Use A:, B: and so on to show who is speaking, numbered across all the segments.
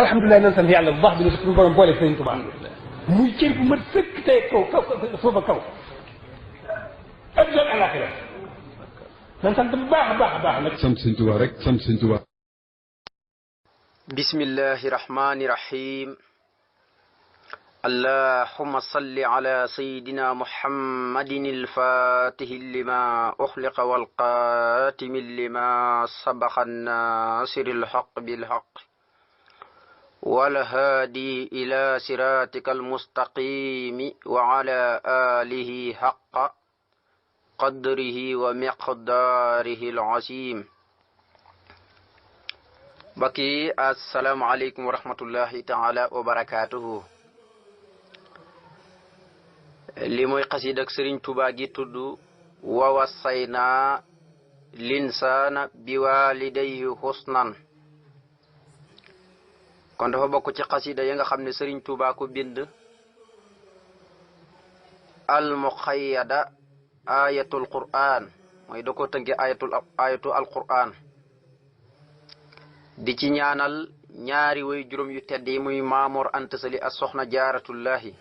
A: alhamdulilah nan sant yàlla bu baax bi ne suñu borom boole Sëriñ Tuubaa muy cër bu mat sëkk tey kaw suufa kaw adduna ak alaxira nan sant bu baax a baax a baax nag
B: sant Sëriñ Tuubaa rek sant Sëriñ Tuubaa.
C: bismillahi rahmani rahim. allahumma salli ala sayyidina muhammadin al-fatihi lima uxliqa walqatimi lima sabaqa nasiri alhaq bilhaq walhaadi ila siratika almustaqimi wa ala alihi haqqa qadrihi wa miqdaarihi al-azim. Baki assalaamu aleykum wa rahmatullahi taala wa barakatuhu. li mooy xasiid ak Sëriñ Tuubaa gi tudd wa wassayna linsaana bi walidayhi husnan. kon dafa bokk ci xasiida yi nga xam ne Sëriñ Tuubaa ko bind al muqayyada ayatul qur'an mooy da ko tënke ayatu al qur'an di ci ñaanal ñaari way juróom yu tedd yi muy Maamoor Anta Sali ak Soxna Jaaratullaahi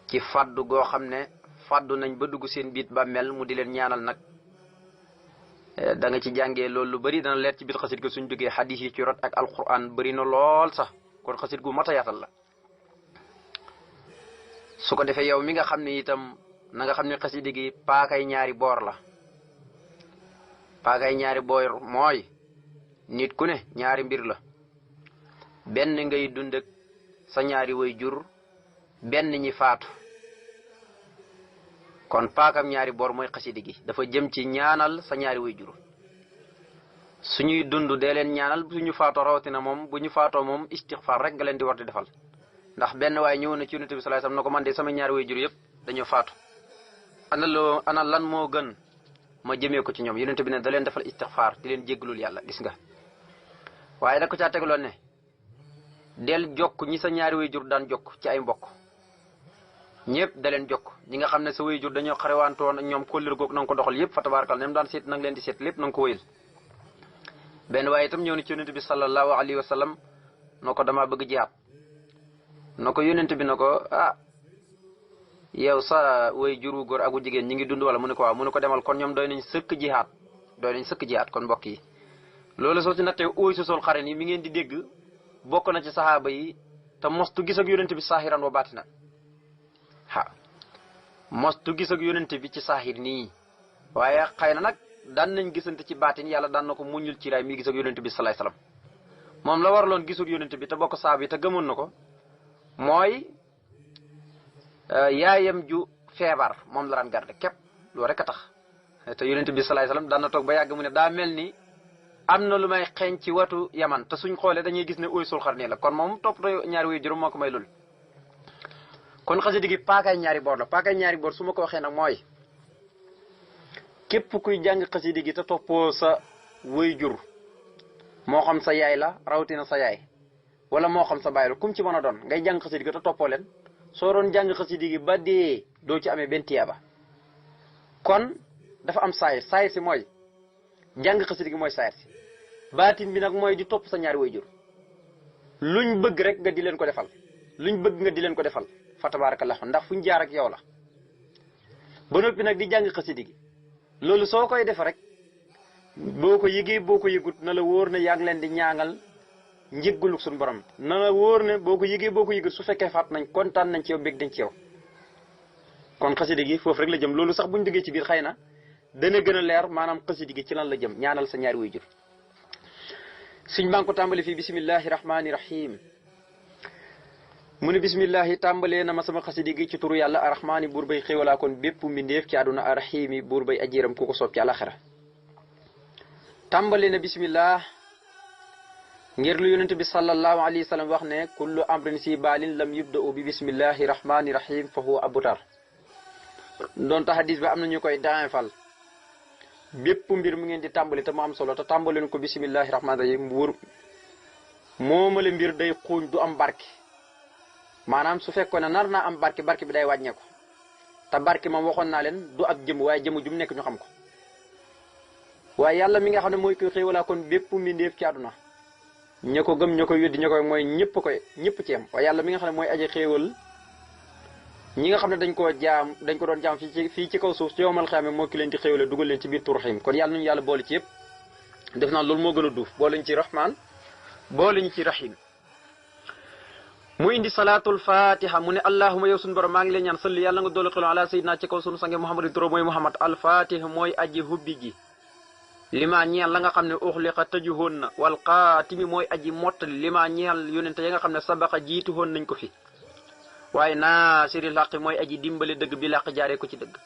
C: ci faddu goo xam ne faddu nañ ba dugg seen biit ba mel mu di leen ñaanal nag da nga ci jàngee loolu lu bari dana leer ci biir xasit ga suñ duggee xadis yi ci rot ak alquran bari na lool sax kon xasit gu mat a yaatal la. su ko defee yow mi nga xam ne itam na nga xam ne xasida gi paakay ñaari boor la. paakay ñaari boor mooy nit ku ne ñaari mbir la benn ngay dund ak sa ñaari way jur benn ñi faatu. kon paakam ñaari boor mooy xasida gi dafa jëm ci ñaanal sa ñaari way jur suñuy dund dee leen ñaanal suñu faatoo rawatina moom bu ñu faatoo moom istixfaar rek nga leen di war di defal ndax benn waaye ñëw na ci Yonent bi sallallahu alayhi wasallam na ko man de sama ñaari way jur yëpp dañoo faatu ana lan moo gën ma jëmee ko ci ñoom Yonent bi ne da leen defal istixfaar di leen jéggalul yàlla gis nga waaye da ko caa tegloon ne del jokk ñi sa ñaari way jur daan jokk ci ay mbokk ñëpp da leen jokk ñi nga xam ne sa way jur dañoo xarewantoon ak ñoom kóllëre goog na nga ko doxal yëpp fa tabaarakal nem daan seet nang leen di seet lépp na nga ko wéyal. benn waaye itam ñëw na ci Yonent bi sallallahu alayhi wa sallam noo ko damaa bëgg jihaat na ko Yonent bi na ko yow sa way jur wu góor ak wu jigéen ñi ngi dund wala mu ne ko waaw mu ne ko demal kon ñoom doy nañ sëkk jihaat kon mbokk yi loolu soo ci nattee ooy sosol xare ni mi ngeen di dégg bokk na ci saxaaba yi te mostu gis ak Yonent bi saahiran wa baatinan mostu gis ak Yonent bi ci saahir nii waaye xëy na nag daan nañ gisante ci baatin yàlla daan na ko muñul ci raay mi gis ak Yonent bi salaay salaam moom la waraloon gisul Yonent bi te bokk saaba yi te gëmoon na ko mooy yaayam ju feebar moom la daan garde képp loolu rek a tax te Yonent bi salaay salaam daan na toog ba yàgg mu ne daa mel ni am na lu may xeeñ ci watu yaman te suñ xoolee dañuy gis ne ooy sul xar nii la kon moom toppatoo ñaari way juróom moo ko may loolu. kon xasida gi paakaay ñaari boor la paakaay ñaari boor su ma ko waxee nag mooy képp kuy jàng xasida gi te toppoo sa way jur moo xam sa yaay la rawatina sa yaay wala moo xam sa baay la kum ci mën a doon ngay jàng xasida gi te toppoo leen soo doon jàng xasida gi ba dee doo ci amee benn tiyaaba. kon dafa am saayir si mooy jàng xasida gi mooy saayir si baatin bi nag mooy di topp sa ñaari way jur luñ bëgg rek nga di leen ko defal fa tabarakallah ndax fuñ jaar ak yow la ba noppi nag di jàng xasida gi loolu soo koy def rek boo ko yëgee boo ko yëgut na la wóor ne yaa ngi leen di ñaangal njëggulu suñu borom na la wóor ne boo ko yëgee boo ko yëgut su fekkee faat nañ kontaan nañ ci yow bég dañ ci yow. kon xasida gi foofu rek la jëm loolu sax buñ duggee ci biir xëy na dana gën a leer maanaam xasida gi ci lan la jëm ñaanal sa ñaari way jur suñ baa ngi ko tàmbali fii bismillahi rahmani rahim mu ne bismillahi tàmbalee na ma sama xasida gi ci turu yàlla arrahmaani buur bay xéwalaa kon bépp mbindeef ci àdduna arrahiimi buur bay ajiram ku ko soob ci àlaxira tàmbalee na bismillah ngir lu yonent bi sallallahu alayhi wa sallam wax ne kullu amrin si baalin lam yubda'u bi bismillahi rahmaani rahim fa huwa abutar doon tax hadis ba am na ñu koy daanfal bépp mbir mu ngeen di tàmbali te mu am solo te tàmbaleen ko bismillahi rahmaani rahim wóor moomale mbir day xuuñ du am barke maanaam su fekkoon ne nar naa am barke bi day wàññeeku te barke moom waxoon naa leen du ab jëm waaye jëmu jum nekk ñu xam ko waaye yàlla mi nga xam ne mooy koy xéewalaa kon bépp mbindeef ci àdduna ña ko gëm ña koy weddi ña koy mooy ñëpp ci yem waaye yàlla mi nga xam ne mooy aji xéewal ñi nga xam ne dañ ko doon jaam fii ci kaw suuf ci yowmal xiyaama moo ki leen di xéewale dugal leen ci biir tur rahim kon yàlla nañu yàlla boole ci yëpp def naa loolu moo gën a duuf boole ñu ci rahman boole ñu ci rahim mu indi salaatul fatiha mu ne allahuma yow suñu borom maa ngi leen ñaan salli yàlla nga doole xelu ala sayyidina ci kaw sunu sange muhammadin turo mooy muhammad al fatiha mooy aji hubbi ji lima ñeel la nga xam ne uxliqa tëju woon na wal xaatimi mooy aji mottali lima ñeel yonente ya nga xam ne sabaqa jiitu woon nañ ko fi waaye naasiri laqi mooy aji dimbale dëgg bi laq jaaree ko ci dëgg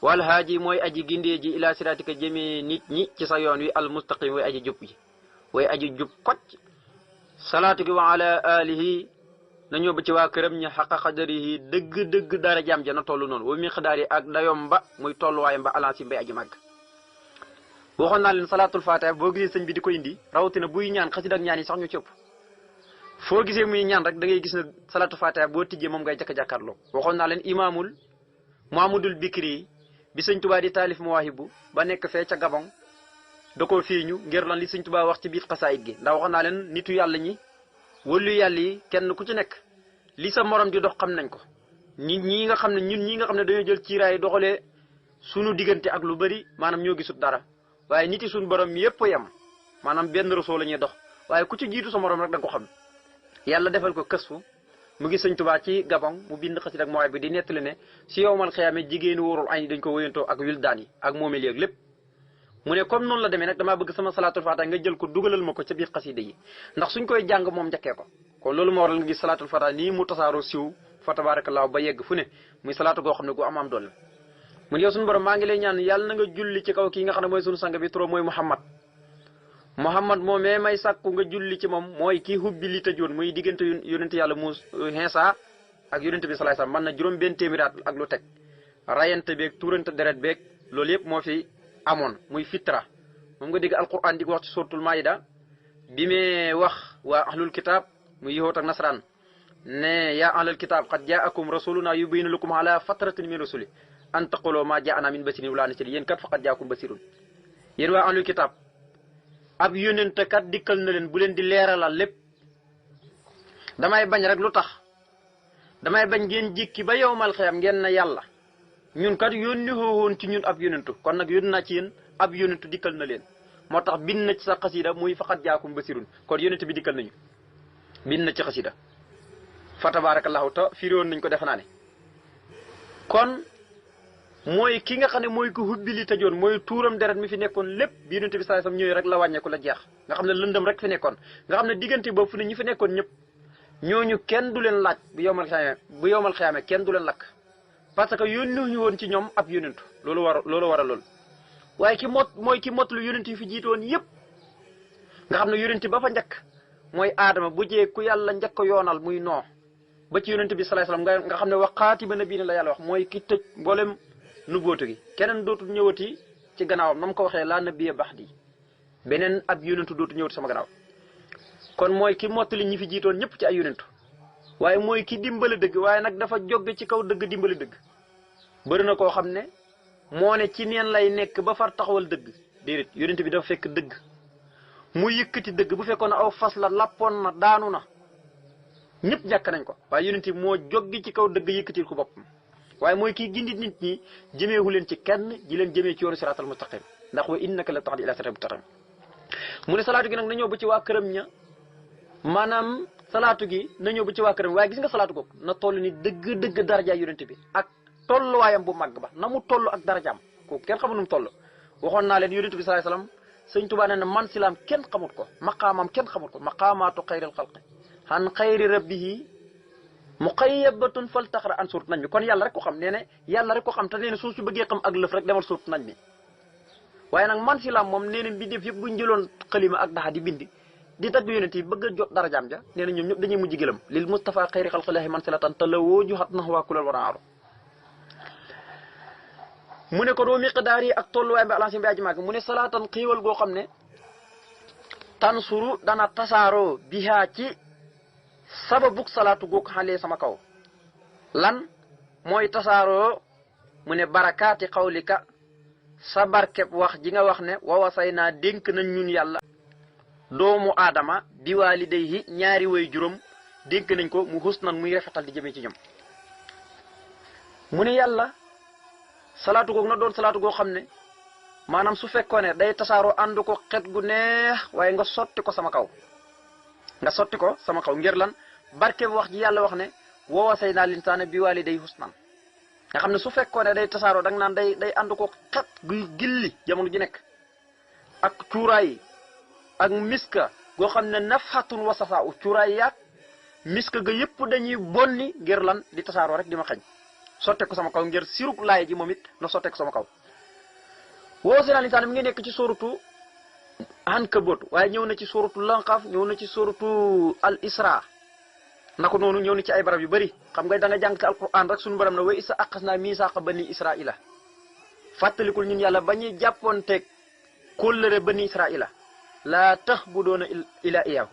C: wal haaji mooy aji gindee ji ila siratika jëmee nit ñi ci sa yoon wi al mustaqim way aji jub ji way aji jub kocc salaatu gi wa ala alihi nañoo ba ci waa këram ña xaqa xadarihi dëgg dara jaam ja na toll noonu wa miqdaari ak dayom ba muy tolluwaayam ba alansi mbay aji màgg waxoon naa leen salaatul fatiha boo gisee sëñ bi di ko indi rawatina buy ñaan xasida ak ñaan yi sax ñu cëpp foo gisee muy ñaan rek da ngay gis ne salaatul fatiha boo tijjee moom ngay jëkk jàkkaarloo waxoon naa leen imaamul muhammadul bikri bi sëñ tubaa di taalif mawaahibu ba nekk fee ca gabon da koo fiiñu ngir lan li sëñ tubaa wax ci biir xasaayit gi ndax waxoon naa leen nitu yàlla ñi wëllu yàlla yi kenn ku ci nekk li sa morom di dox xam nañ ko ñi nga xam ne ñun ñi nga xam ne dañoo jël ciiraay doxalee sunu diggante ak lu bari maanaam ñoo gisut dara waaye nit yi suñu borom yëpp yem maanaam benn réseau la ñuy dox waaye ku ci jiitu sa morom rek da nga ko xam yàlla defal ko kësfu mu ngi sëñ Tuubaa ci Gabon mu bind xasida ak mooy bi di nettali ne si yowmal xiyaame jigéenu wóorul añ dañ ko wéyantoo ak wildaan yi ak moomeel yeeg lépp mu ne comme noonu la demee nag damaa bëgg sama salaatul fatiha nga jël ko dugalal ma ko ca biir xasida yi ndax suñ koy jàng moom njëkkee ko kon loolu moo waral nga gis salaatul fatiha nii mu tasaaroo siw fa tabaarakallaahu ba yegg fu ne muy salaatu goo xam ne gu am doole mu ne yow suñu borom maa ngi lay ñaan yàlla na nga julli ci kaw kii nga xam ne mooy suñu sang bi trop mooy Muhammad moomee may sàkku nga julli ci moom mooy kii hubbi li tëjoon muy diggante yonente yàlla Iisaa ak yonente bi salaay salaam man na juróom benn téeméeri at ak lu teg rayante beeg tuurante deret beeg loolu yëpp moo fi amoon muy fitra moom nga dégg alquran di ko wax ci suratul maida bi mee wax waa ahlul kitab muy yahuud ak nasaraan ne yaa ahlul kitab qad jaakum rasuluna yubayinu lakum ala fatratin min rasuli an taqulu ma jaana min basirin wala nasirin yéen kat faqad jaakum basirun yéen waa ahlul kitab ab yónente kat dikkal na leen bu leen di leeralal lépp damay bañ rek lu tax damay bañ ngeen jikki ba yowmal xiyam ngeen na yàlla ñun kat yónni woon ci ñun ab yónentu kon nag yónni naa ci yéen ab yónentu dikkal na leen moo tax bind na ci sa xasida muy faqat jaakum basirun kon yónente bi dikkal nañu bind na ci xasida fa tabarakallahu ta firi woon nañ ko defe naa ne kon mooy ki nga xam ne mooy ko hubbi li tëjoon mooy tuuram deret mi fi nekkoon lépp bi yonente bi sallallahu alayhi wasallam ñëwee rek la wàññeeku la jeex nga xam ne lëndëm rek fi nekkoon nga xam ne diggante boobu fu ne ñi fi nekkoon ñëpp ñooñu kenn du leen laaj bu yowmal xiyaame kenn du leen lakk parce que yónni ñu woon ci ñoom ab yónentu loolu war a lool waaye mooy ki mottlu yónent yi fi jiitoon yëpp nga xam ne yónent ba fa njëkk mooy aadama bu jee ku yàlla njëkk ko yoonal muy noo ba ci yónent bi sallallahu alayhi wasallam nga xam ne waxaati ba nabi ne la yàlla wax mooy ki tëj mboolem nubbootu gi keneen dootul ñëwati ci gannaawam nam ko waxee laa nabiyya ba'di beneen ab yónentu dootul ñëwati sama gannaaw kon mooy ki mottali ñi fi jiitoon ñëpp ci ay yónentu waaye mooy ki dimbale dëgg waaye nag dafa jóge ci kaw dëgg dimbale dëgg bëri na koo xam ne moo ne ci neen lay nekk ba far taxawal dëgg déedéet yónent bi dafa fekk dëgg mu yëkkati dëgg bu fekkoon aw fas la lappoon na daanu na ñëpp jàkk nañ ko waaye yónent bi moo jóge ci kaw dëgg yëkkatil ko boppam waaye mooy kii gindi nit ñi jëmeewu leen ci kenn ji leen jëmee ci yoonu siraatal mustaqim ndax wa innaka la tahdi ila siraatal mustaqim mu ne salaatu gi nag na ñëw ba ci waa këram ña maanaam salaatu gi na ñëw ba ci waa këram waaye gis nga salaatu googu na toll ni dëgg daraja yonent bi ak tolluwaayam bu màgg ba na mu toll ak darajaam kooku kenn xamul nu mu toll waxoon naa leen yonent bi sallallahu alayhi wasallam sëñ Tuubaa nee na man silaam kenn xamut ko maqaamam kenn xamut ko maqaamaatu xayril xalqi han xayri rabbihi muqayyabatun fal taxra an suurt nañ mi kon yàlla rek ko xam nee ne yàlla rek ko xam te nee ne suuf si bëggee xam ak lëf rek demal suurt nañ mi waaye nag man silaam moom nee na mbindeef yëpp buñ jëloon xalima ak daxa di bindi di tagg yonent yi bëgg a jot darajaam ja nee na ñoom ñëpp dañuy mujj gëlëm lil Mustafa xayri xalqillahi man silatan te la woo juxat nax waa kulal waraaru mu ne ko doo miqdaar yi ak tolluwaay bi alansi bi aji màgg mu ne salaatan xiiwal goo xam ne tansuru dana tasaaroo bihaa ci sababuk salaatu goog xalee sama kaw lan mooy tasaaroo mu ne barakaati xawlika sa barkeb wax ji nga wax ne wawasay naa dénk nañ ñun yàlla doomu aadama bi waalidayhi ñaari way juróom dénk nañ ko mu husnan muy rafetal di jëmee ci ñoom. mu ne yàlla salaatu googu na doon salaatu goo xam ne maanaam su fekkoon ne day tasaaroo ànd ko xet gu neex waaye nga sotti ko sama kaw ngir lan barke bu wax ji yàlla wax ne wa wasaynaa linsaana bi waalidayhi husnan nga xam ne su fekkoon ne day tasaaroo danga naan day ànd ko xet guy gilli jamono ji nekk ak cuuraay ak miska goo xam ne nafhatun wa safaa u cuuraay yaag miska ga yëpp dañuy bonni ngir lan di tasaaroo rek di ma xañ sotte ko sama kaw ngir siruk laay ji moom it na sotte ko sama kaw. woo si naa linsaan mi ngi nekk ci suratu Ankabut waaye ñëw na ci suratu Lanqaaf ñëw na ci suratu al Isra naka noonu ñëw na ci ay barab yu bëri xam nga da nga jàng ci alquran rek suñu borom na wa isa aqasnaa misaaqa bani israila fàttalikul ñun yàlla ba ñuy jàppoonteeg kóllëre bani israila laa ta'buduuna illaa iyyaahu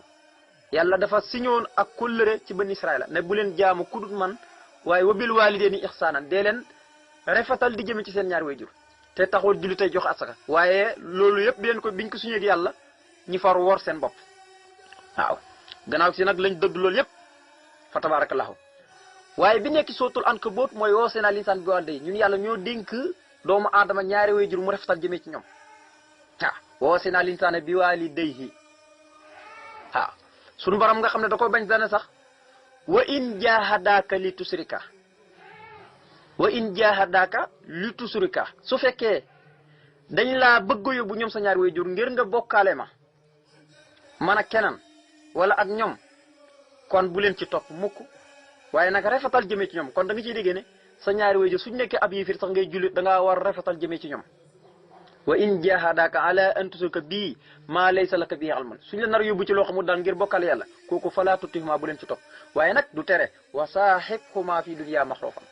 C: yàlla dafa siñoon ak kóllëre ci bani israila ne bu leen jaamu kudut man waaye wa bil waalidayni ihsaanan dee leen rafetal di jëme ci seen ñaari wayjur te taxul julli tey jox asaka waaye loolu yëpp biñ ko suñu ak yàlla ñi far wor seen bopp waaw gannaaw si nag lañ dëdd loolu yëpp fa tabarakallahu waaye bi nekk sootul Ankabut mooy woo seenaa linsaan bi waalidayhi ñun yàlla ñoo dénk doomu aadama ñaari wayjur mu rafetal jëmee ci ñoom waaw woo seenaa linsaana bi waalidayhi waaw suñu borom nga xam ne da ko bañ dana sax wa in jahadaka li tusrika su fekkee dañ laa bëgg a yóbbu ñoom sa ñaari wayjur ngir nga bokkaale ma man ak keneen wala ak ñoom kon bu leen ci topp mukk waaye nag rafetal jëmee ci ñoom kon da nga ciy déggee ne sa ñaari wayjur suñ nekkee ab yéefir sax ngay jullit da ngaa war rafetal jëmee ci ñoom. wa in jahadaka ala an tusrika bii maa laysa laka bihi ilmun suñ la nar yóbbu ci loo xamul daal ngir bokkal yàlla kooku falaa tutihuma bu leen ci topp waaye nag du tere wa saaxibhuma fi dunya maxruufan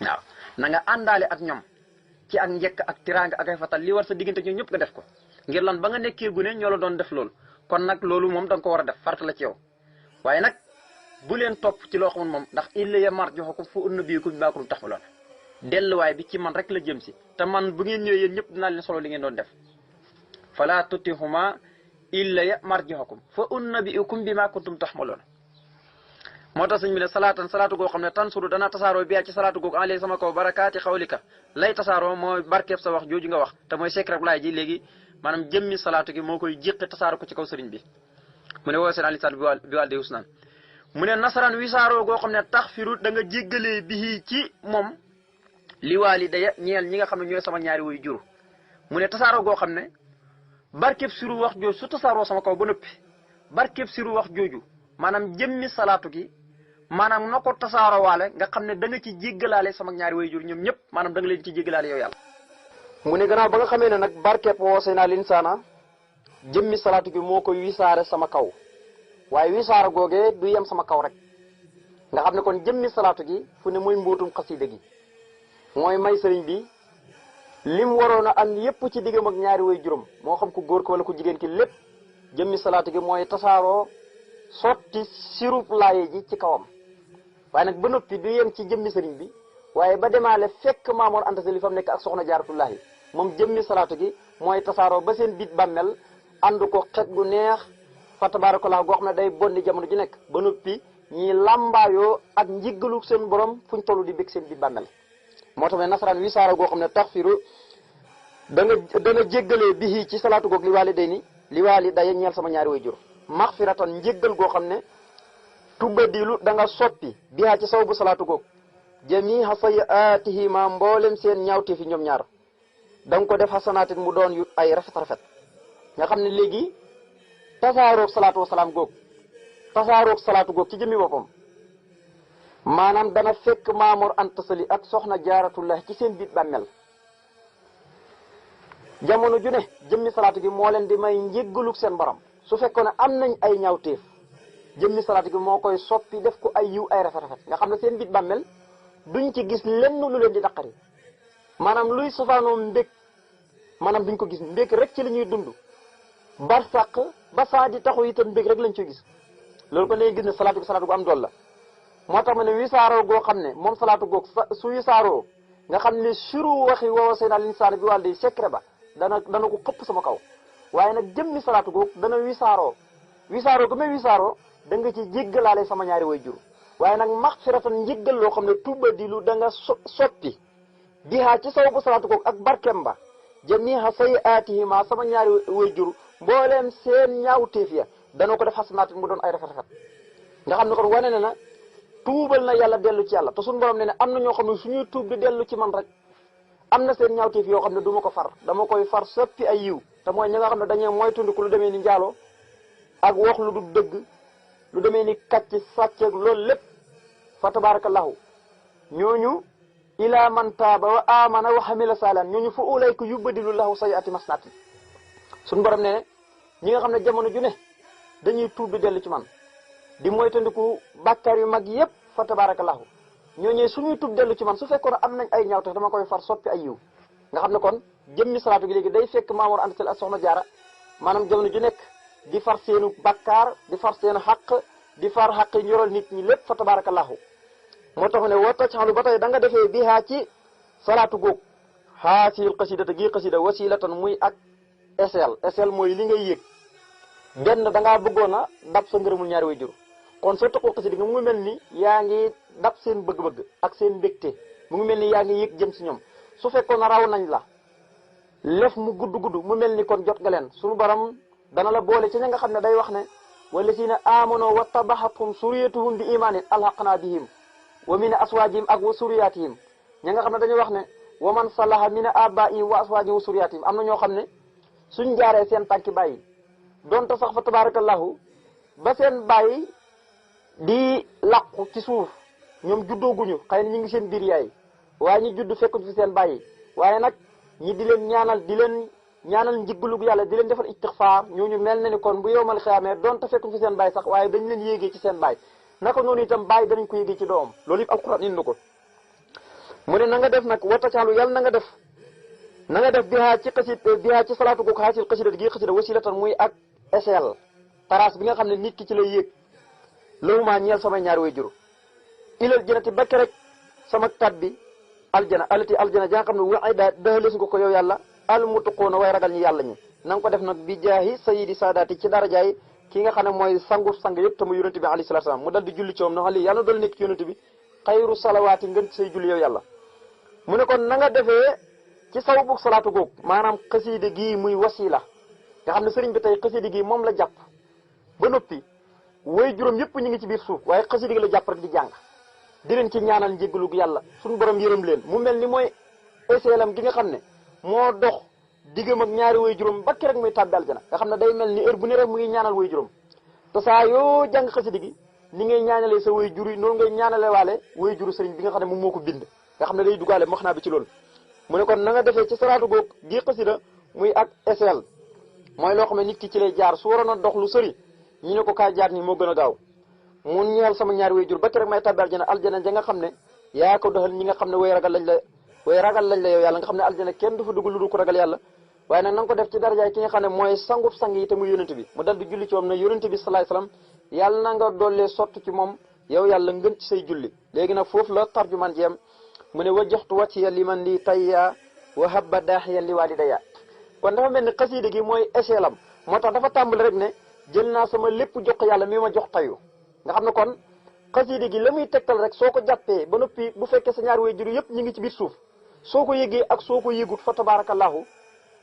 C: waaw na nga àndaale ak ñoom ci ak njëkk ak tiraanga ak ay fatal li war sa diggante ñoom ñëpp nga def ko ngir lan ba nga nekkee gune ñoo la doon def loolu kon nag loolu moom da nga ko war a def farata la ci yow waaye nag bu leen topp ci loo xamul moom ndax ilayya marji'ukum fa unabbi'ukum bimaa kuntum ta'maluun delluwaay bi ci man rek la jëm si te man bu ngeen ñëwee yéen ñëpp dinaa leen solo li ngeen doon def falaa tutihuma ilayya marji'ukum fa unabbi'ukum bimaa kuntum ta'maluun moo tax sëñ bi ne salaatu goo xam ne tansuru dana tasaaroo biyaa ci salaatu googu alayhi sama kaw barakaati xawlika lay tasaaroo mooy barkeeb sa wax jooju nga wax te mooy secret laay ji léegi maanaam jëmmi salaatu gi moo koy jéqi tasaaroo ko ci kaw sëriñ bi mu ne woo seen alisaan bi waalidayhi husnaan mu ne nasaraan wisaaroo goo xam ne tax firu da nga jéggalee bii ci moom li waalidaya ñeel ñi nga xam ne ñooy sama ñaari way jur mu ne tasaaroo goo xam ne barkeeb siru wax jooju su tasaaroo sama kaw ba noppi barkeeb siru wax jooju maanaam jëmmi salaatu gi maanaam na ko tasaaroo waale nga xam ne da nga ci jéggalaale sama ñaari wayjur ñoom ñëpp maanaam da nga leen ci jéggalaale yow yàlla. mu ne gannaaw ba nga xamee ne nag barkeep wasaynaa linsaana jëmmi salaatu gi moo koy wisaare sama kaw waaye wisaare googee du yem sama kaw rek nga xam ne kon jëmmi salaatu gi fu ne mooy mbootum xasida gi mooy may sëriñ bi lim waroon a am yépp ci diggam ak ñaari wayjuram moo xam ku góor ko wala ku jigéen ki lépp jëmmi salaatu gi mooy tasaaroo sotti sirub laaye ji ci kawam. waaye nag ba noppi du yem ci jëmmi sëriñ bi waaye ba demaale fekk Maamoor Anta Sali fa mu nekk ak soxna Jaaratullaahi moom jëmmi salaatu gi mooy tasaaroo ba seen biit bàmmel ànd ko xet gu neex fa tabaarakallaa goo xam ne day bonni jamono ji nekk ba noppi ñi làmbaayoo ak njiggalu seen borom fuñ toll di bég seen biit bàmmel moo tax ne nasaraan wi saara goo xam ne tax firu da nga jéggalee bii ci salaatu goog li waalidayya ñeel sama ñaari way jur maxfiratan njéggal goo xam ne tubadilu da nga soppi bihaa ci saw bu salaatu goog jamiha sayiatihima mboolem seen ñaawte fi ñoom ñaar da nga ko def xasanaatin mu doon yu ay rafet nga xam ne léegi tasaaroog salaatu wasalaam goog tasaaroog salaatu goog ci jëmmi boppam maanaam dana fekk Maamoor Anta Sali ak soxna Jaaratullah ci seen biit bàmmel jamono ju ne jëmmi salaatu gi moo leen di may njéggalug seen borom su fekkoon ne am nañ ay ñaawteef jëmmi salaatu gi moo koy soppi def ko ay yiw ay rafet nga xam ne seen biit bàmmel duñ ci gis lenn lu leen di naqari maanaam luy safaanoo mbég maanaam duñ ko gis mbég rek ci la ñuy dund barsàq ba saa di taxu itam mbég rek lañ ciy gis loolu ko ne gis ne salaatu gu am dool la moo tax ma ne wisaaroo goo xam ne moom salaatu goog su wisaaroo nga xam ne suru waxi wa wasaynaa linsaana bi waalidayhi secret ba dana ko xëpp sama kaw waaye nag jëmmi salaatu googu dana wisaaroo ga may wisaaroo da nga ci jéggalaale sama ñaari way jur waaye nag maxfiratan njéggal loo xam ne tubadilu da nga soppi bihaa ci sababu salaatu googu ak barkem ba jamiha sayiatihima sama ñaari way jur mbooleem seen ñaawteef ya dana ko def xasanaat mu doon ay rafet-rafet nga xam ne kon wane ne na tuubal na yàlla dellu ci yàlla te suñu borom ne am na ñoo xam ne suñuy tuub di dellu ci man rek am na seen ñaawteef yoo xam ne du ma ko far dama koy far soppi ay yiw te mooy ñi nga xam ne dañuy moytandiku lu demee ni njaaloo ak wax lu du dëgg lu demee ni kàcc sàcceeg loolu lépp fa tabarakallahu ñooñu ila man taaba wa amana wa hamila salan ñooñu fa ulayka yubadilu lahu sayiati masnati suñu borom ne ñi nga xam ne jamono ju ne dañuy tuub di dellu ci man di moytandiku bàkkaar yu mag yépp fa tabarakallahu ñooñu suñuy tuub dellu ci man su fekkoon am nañ ay ñaaw tax dama koy far soppi ay yiw nga xam ne kon jëmmi salaatu gi léegi day fekk Maamor Anta Sali ak Soxna Jaara maanaam jamono ju nekk di far seenu bàkkaar di far seen xaq di far xaq yi ñoral nit ñi lépp fa tabarakallahu moo tax ne woo toj xalu ba tey da nga defee bihaa ci salaatu góog xaasil xasidata gi xasida wasilatan muy ak esel mooy li ngay yëg benn da ngaa bëggoon a dab sa ngërëmul ñaari way jur kon soo taxoo xasida nga mu ngi mel ni yaa ngi dab seen bëgg-bëgg ak seen mbégte mu ngi mel ni yaa ngi yëg jëm si ñoom su fekkoon raw nañ la lef mu gudd mu mel ni kon jot nga leen suñu borom dana la boole ci ña nga xam ne day wax ne wallazina amano wa tabaxathum suriyatuhum bi imanin alhaqna bihim wa min aswajihim ak wa suriyatihim ña nga xam ne dañuy wax ne wa man salaha min abaihim wa aswajihim wa suriyatihim am na ñoo xam ne suñ jaaree seen tànki bàyyi donte sax fa tabarakallahu ba seen bàyyi di làqu ci suuf ñoom juddooguñu xëy na ñu ngi seen biir yaay waaye ñi judd fekkuñ fi seen bàyyi waaye nag ñi di leen ñaanal njiggalug yàlla di leen defal istixfaar ñooñu mel na ni kon bu yowmal xiyaamee donte fekkuñ fi seen bàyyi sax waaye dañ leen yéegee ci seen bàyyi naka noonu itam bàyyi danañ ko yéegee ci doomam loolu yëpp alquran indi ko mu ne na nga def nag watacaalu yàlla na nga def bihaa ci salaatu googu xaasil xasida gi xasida wasilatan muy ak esel taras bi nga xam ne nit ki ci lay yéeg lawuma ñeel samay ñaari way jur ilal janati bakk rek sama tat bi aljana ja nga xam ne waida daxalees nga ko yow yàlla almutuquuna way ragal ñi yàlla ñi na nga ko def nag bi jaahi sayidi saadaati ci darajaay ki nga xam ne mooy sangu sang yëpp te mu yonente bi alayhi salaatu salaam mu dal di julli ci moom na ali yàlla na dal nekk ci yonente bi xayru salawaati ngën ci say julli yow yàlla mu ne kon na nga defee ci sababu salaatu googu maanaam xasida gii muy wasila nga xam ne sëriñ bi tey xasida gii moom la jàpp ba noppi way juróom yëpp ñu ngi ci biir suuf waaye xasida gi la jàpp rek di jàng di leen ci ñaanal njéggalug yàlla suñu borom yërëm leen mu mel ni mooy eseelam gi nga xam ne moo dox diggam ak ñaari way juróom ba rek muy tàbbi aljana nga xam ne day mel ni heure bu ne rek mu ngi ñaanal way juróom te saa yoo jàng xasida gi ni ngay ñaanalee sa way jur yi noonu ngay ñaanale waale way juru sëriñ bi nga xam ne moom moo ko bind nga xam ne day dugaale wax naa bi ci loolu mu ne kon na nga defee ci salaatu goog gi xasida muy ak eseel mooy loo xam ne nit ki ci lay jaar su waroon a dox lu sëri ñu ne ko kaay jaar nii moo gën a gaaw mu ñeel sama ñaari way jur ba rek may tàbbi aljana ja nga xam ne yaa ko doxal ñi nga xam ne way ragal lañ la yow yàlla nga xam ne aljana kenn du fa dugg lu dul ko ragal yàlla waaye nag na nga ko def ci darajaay ki nga xam ne mooy sangub sang yi te muy yonent bi mu dal di julli ci moom ne yonent bi sallallahu alayhi wasallam yàlla na nga dollee sott ci moom yow yàlla ngën ci say julli léegi nag foofu la tarjuman jeem mu ne wajjaxtu wacciya liman li tayya wa habba daaxiyan li walidaya kon dafa mel ni xasiida gi mooy échelam moo tax dafa tàmbali rek ne jël naa sama lépp jox ko yàlla mi ma jox tayu nga xam ne kon xasiida gi la muy tegtal rek soo ko jàppee ba noppi bu fekkee sa ñaari way jur yëpp ñu ngi ci biir suuf soo ko yëgee ak soo ko yëgut fa tabarakallahu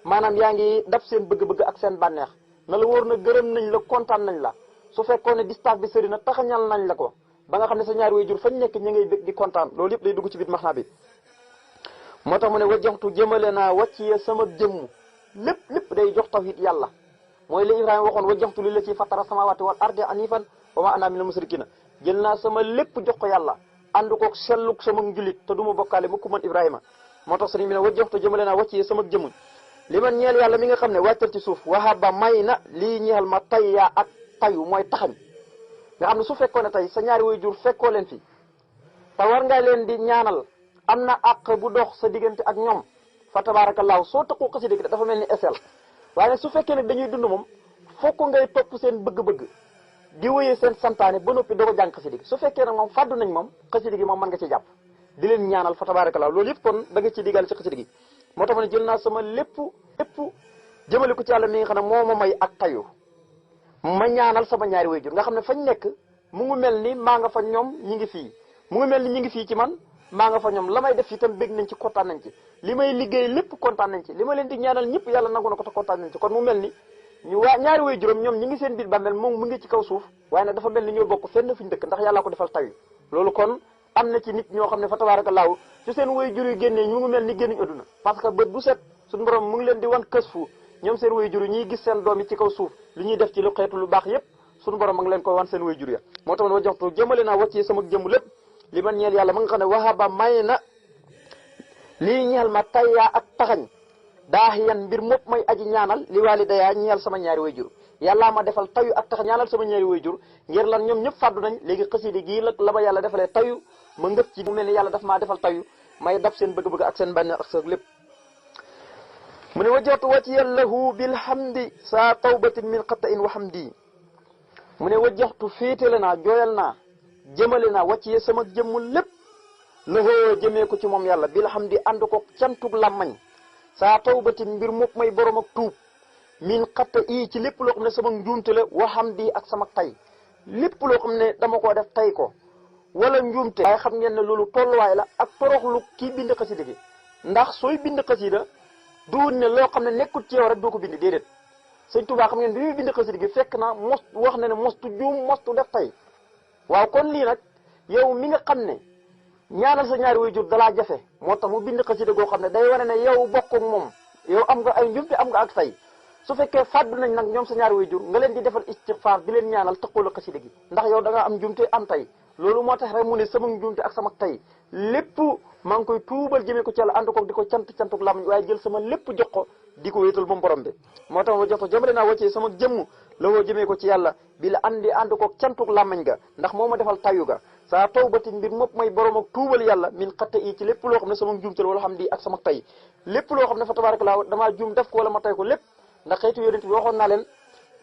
C: maanaam yaa ngi dab seen bëgg-bëgg ak seen bànneex na la wóor na gërëm nañ la kontaan nañ la su fekkoon ne distance bi sëri na taxañal nañ la ko ba nga xam ne sa ñaari way jur fañ nekk ñu ngay bëgg di kontaan loolu yëpp day dugg ci biir maxnaa bi moo tax mu ne wajjaxtu jëmale naa wàcciye sama jëmm lépp day jox tawhid yàlla mooy li Ibrahima waxoon wajjaxtu li la ci fatara samawati wal ardi anifan wa ma ana minal musrikina jël naa sama lépp jox ko yàlla ànd koog selluk sama njulit te du ma bokkaale mukk man Ibrahima moo tax sëriñ bi ne wajjaxtu jëmale naa wàcciye sama jëmm li man ñeel yàlla mi nga xam ne wàccal ci suuf wahaba may na lii ñeexal ma tayyaa ak tayu mooy taxañ nga xam ne su fekkoon ne tey sa ñaari way jur fekkoo leen fi te war nga leen di ñaanal am na àq bu dox sa diggante ak ñoom fa tabaarakallaahu soo tëqu xasida gi dafa mel ni esel waaye nag su fekkee ne dañuy dund moom fokk ngay topp seen bëgg-bëgg di wéyee seen santaane ba noppi doo ko jàng xasida gi su fekkee nag moom fàddu nañ moom xasida gi moom mën nga ci jàpp di leen ñaanal fa tabaarakallaahu loolu yëpp kon da nga ci digal ci xasida gi moo tax ma ne jël naa sama lépp
D: jëmale ko ci yàlla mi nga xam ne moo ma may ak tayu ma ñaanal sama ñaari waajur nga xam ne fañ nekk mu ngi mel ni maa nga fa ñoom ñi ngi fii mu ngi mel ni ñi ngi fii ci man maa nga fa ñoom la may def itam bég nañ ci kontaan nañ ci li may liggéey lépp kontaan nañ ci li ma leen di ñaanal ñëpp yàlla nangu na ko te kontaan nañ ci kon mu mel ni ñu waa ñaari way juróom ñoom ñi ngi seen biir bàmmeel moom mu ngi ci kaw suuf waaye nag dafa mel ni ñoo bokk fenn fuñu dëkk ndax yàllaa ko defal taw yi loolu kon am na ci nit ñoo xam ne fa tabaarakallaahu su seen way jur yi génnee ñu ngi mel ni génnuñ adduna parce que bët bu set suñu borom mu ngi leen di wan kës fu ñoom seen way jur yi ñuy gis seen doom yi ci kaw suuf li ñuy def ci lu xeetu lu baax yépp suñu borom ma ngi leen koy wan seen way jur ya moo tax ma joxtu jëmale naa wàccee sama jëmm lépp li man ñeel yàlla ma nga xam ne wahaba may na lii ñeel ma tayyaa ak taxañ daax yan mbir mopp may aji ñaanal li waali dayaa ñeel sama ñaari way jur yàllaa ma defal tayu ak tax ñaanal sama ñaari way jur ngir lan ñoom ñëpp fàddu nañ léegi xasida gii la ma yàlla defalee tayu ma ngëp ci mu mel ni yàlla daf maa defal tayu may dab seen bëgg-bëgg ak seen bànneex ak sa lépp mu ne wajjatu wacciya lahu bilhamdi saa tawbatin min xatta in wa hamdi mu ne wajjaxtu féetale naa jooyal naa jëmale naa wacciye sama jëmm lépp lahoo jëmee ko ci moom yàlla bilhamdi ànd ko cantug làmmañ saa tawbatin mbir mopp may borom ak tuub min xatta ii ci lépp loo xam ne sama njuumte la wa hamdi ak sama tay lépp loo xam ne dama koo def tay ko wala njuumte waaye xam ngeen ne loolu tolluwaay la ak toroxlu kii bind xasida gi ndax sooy bind xasida duwut ne loo xam ne nekkul ci yow rek doo ko bind déedéet sëñ Tuubaa xam ngeen bi muy bind xasida gi fekk na wax na ne mostu juum mostu def tay waaw kon lii nag yow mi nga xam ne ñaanal sa ñaari waajur dalaa jafe moo tax mu bind xasida goo xam ne day wane ne yow bokk ak moom yow am nga ay njuumte am nga ak tay su fekkee fàddu nañ nag ñoom sa ñaari waajur nga leen di defal istighfar di leen ñaanal tëqoo la xasida gi ndax yow da nga am njuumte am tay loolu moo tax rek mu ne sama njuumte ak sama tay lépp maa ngi koy tuubal jëmee ko ci yàlla ànd ko di ko cantuk làmmiñ waaye jël sama lépp jox ko di ko wéetal moom borom bi moo tax ma jox ko jëmale naa wàccee sama jëmm la woo jëmee ko ci yàlla bi la ànd ko cantuk làmmiñ ga ndax moo ma defal tayu ga saa tawbatin mbir mopp may borom ak tuubal yàlla min xatta yi ci lépp loo xam ne sama njuumte wala xam di ak sama tay lépp loo xam ne fa tabarakallah damaa juum def ko wala ma tay ko lépp ndax xeetu yonent bi waxoon naa leen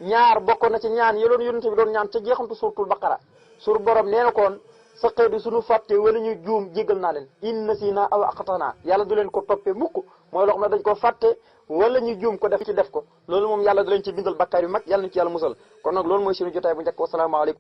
D: ñaar bokkoon na ci ñaan yoloon yonent bi doon ñaan ca jeexantu suratul baqara sur borom nee na koon sa xeetu suñu fàtte wala ñu juum jéggal naa leen in nasiina aw aqtana yàlla du leen ko toppee mukk mooy loo xam ne dañ ko fàtte wala ñu juum ko def ci def ko loolu moom yàlla du leen ci bindal bakkaar yu mag yàlla nañ ci yàlla musal kon nag loolu mooy suñu jotaay bu njëkk wasalaamaaleykum